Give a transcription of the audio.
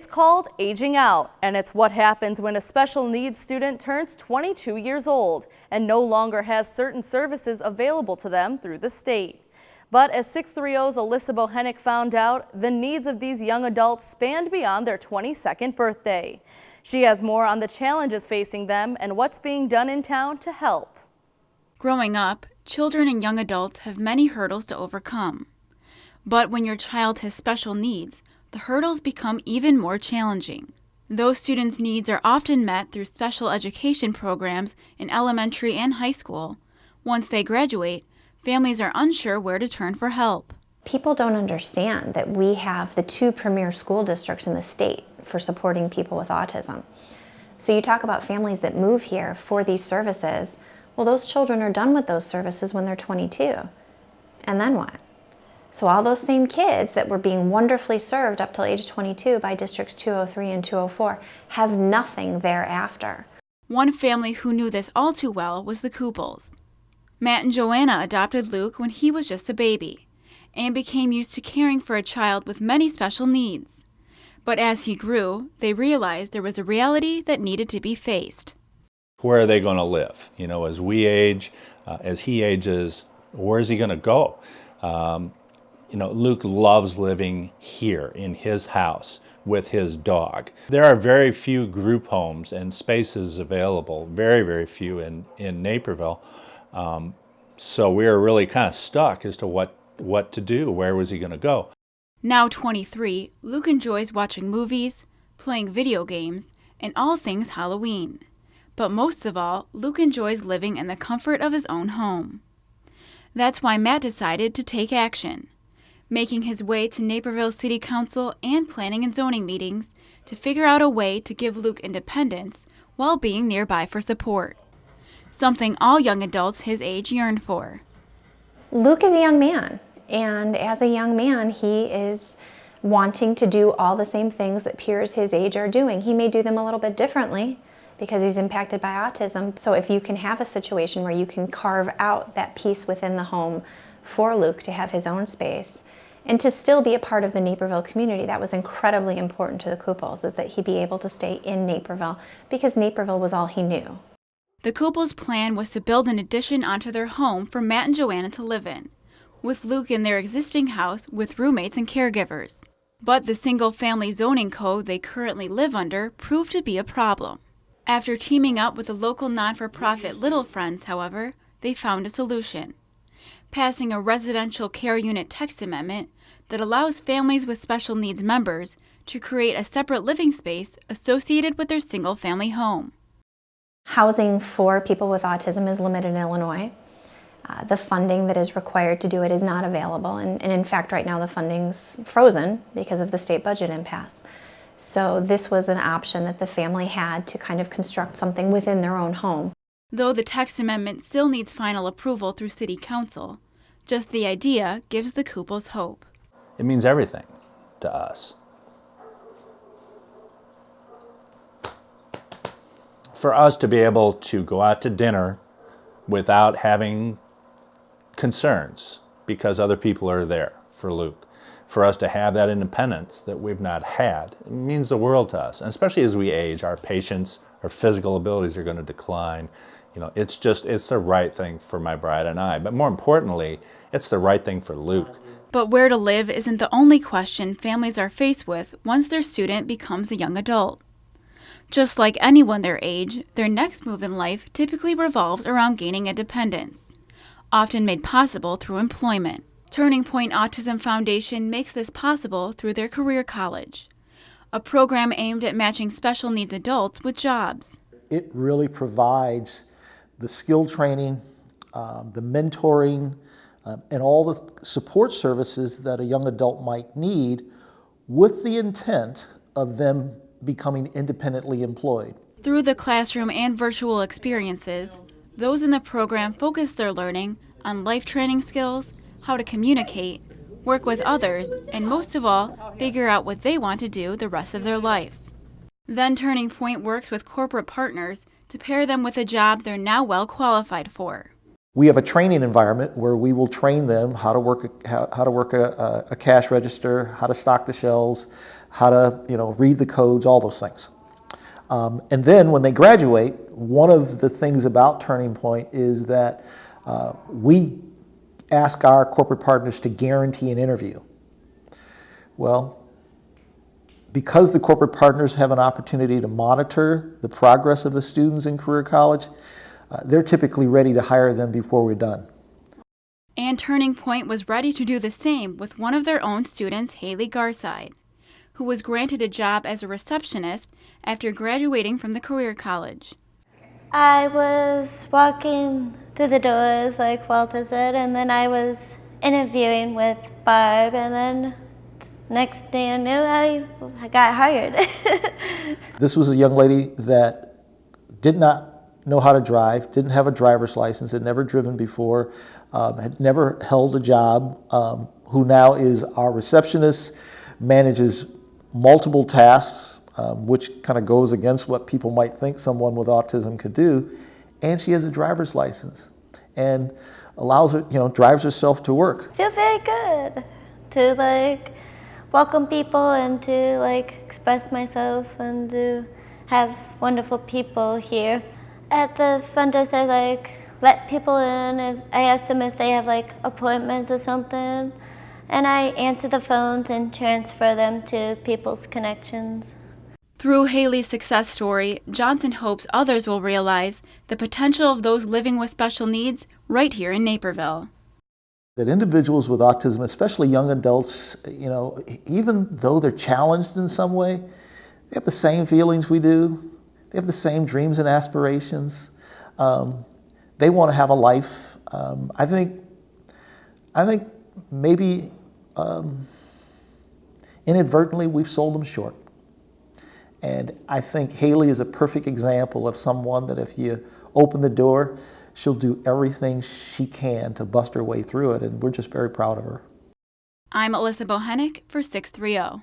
It's called aging out, and it's what happens when a special needs student turns 22 years old and no longer has certain services available to them through the state. But as 630's Alyssa Bohenick found out, the needs of these young adults spanned beyond their 22nd birthday. She has more on the challenges facing them and what's being done in town to help. Growing up, children and young adults have many hurdles to overcome. But when your child has special needs, the hurdles become even more challenging. Those students' needs are often met through special education programs in elementary and high school. Once they graduate, families are unsure where to turn for help. People don't understand that we have the 2 premier school districts in the state for supporting people with autism. So you talk about families that move here for these services. Well, those children are done with those services when they're 22. And then what? So all those same kids that were being wonderfully served up till age 22 by districts 203 and 204 have nothing thereafter. One family who knew this all too well was the Kupels. Matt and Joanna adopted Luke when he was just a baby and became used to caring for a child with many special needs. But as he grew, they realized there was a reality that needed to be faced. Where are they going to live? You know, as we age, as he ages, where is he going to go? You know, Luke loves living here in his house with his dog. There are very few group homes and spaces available, very, very few in Naperville. So we were really kind of stuck as to what to do. Where was he going to go? Now 23, Luke enjoys watching movies, playing video games, and all things Halloween. But most of all, Luke enjoys living in the comfort of his own home. That's why Matt decided to take action, making his way to Naperville City Council and planning and zoning meetings to figure out a way to give Luke independence while being nearby for support. Something all young adults his age yearn for. Luke is a young man, and as a young man, he is wanting to do all the same things that peers his age are doing. He may do them a little bit differently because he's impacted by autism. So if you can have a situation where you can carve out that piece within the home for Luke to have his own space and to still be a part of the Naperville community, that was incredibly important to the Kupels, is that he be able to stay in Naperville because Naperville was all he knew. The Kupels' plan was to build an addition onto their home for Matt and Joanna to live in, with Luke in their existing house with roommates and caregivers. But the single-family zoning code they currently live under proved to be a problem. After teaming up with the local non-for-profit Little Friends, however, they found a solution, passing a residential care unit text amendment that allows families with special needs members to create a separate living space associated with their single-family home. Housing for people with autism is limited in Illinois. The funding that is required to do it is not available, and in fact right now the funding's frozen because of the state budget impasse. So this was an option that the family had to kind of construct something within their own home. Though the text amendment still needs final approval through City Council, just the idea gives the Kupels hope. It means everything to us. For us to be able to go out to dinner without having concerns because other people are there for Luke, for us to have that independence that we've not had, it means the world to us. And especially as we age, our patience, our physical abilities are going to decline. You know, it's the right thing for my bride and I. But more importantly, it's the right thing for Luke. But where to live isn't the only question families are faced with once their student becomes a young adult. Just like anyone their age, their next move in life typically revolves around gaining independence, often made possible through employment. Turning Point Autism Foundation makes this possible through their Career College, a program aimed at matching special needs adults with jobs. It really provides the skill training, the mentoring, and all the support services that a young adult might need with the intent of them becoming independently employed. Through the classroom and virtual experiences, those in the program focus their learning on life training skills, how to communicate, work with others, and most of all, figure out what they want to do the rest of their life. Then Turning Point works with corporate partners to pair them with a job they're now well qualified for. We have a training environment where we will train them how to work a cash register, how to stock the shelves, how to read the codes, all those things. And then when they graduate, one of the things about Turning Point is that we ask our corporate partners to guarantee an interview. Well, because the corporate partners have an opportunity to monitor the progress of the students in career college, they're typically ready to hire them before we're done. And Turning Point was ready to do the same with one of their own students, Haley Garside, who was granted a job as a receptionist after graduating from the career college. I was walking through the doors, like Walter said, and then I was interviewing with Barb, and then next thing I knew, I got hired. This was a young lady that did not know how to drive, didn't have a driver's license, had never driven before, had never held a job, who now is our receptionist, manages multiple tasks, which kind of goes against what people might think someone with autism could do, and she has a driver's license and allows her, drives herself to work. I feel very good to welcome people and to express myself and to have wonderful people here. At the front desk, I let people in. I ask them if they have appointments or something, and I answer the phones and transfer them to people's connections. Through Haley's success story, Johnson hopes others will realize the potential of those living with special needs right here in Naperville. That individuals with autism, especially young adults, even though they're challenged in some way, they have the same feelings we do. They have the same dreams and aspirations. They want to have a life. I think maybe inadvertently we've sold them short. And I think Haley is a perfect example of someone that if you open the door, she'll do everything she can to bust her way through it, and we're just very proud of her. I'm Alyssa Bohenick for 630.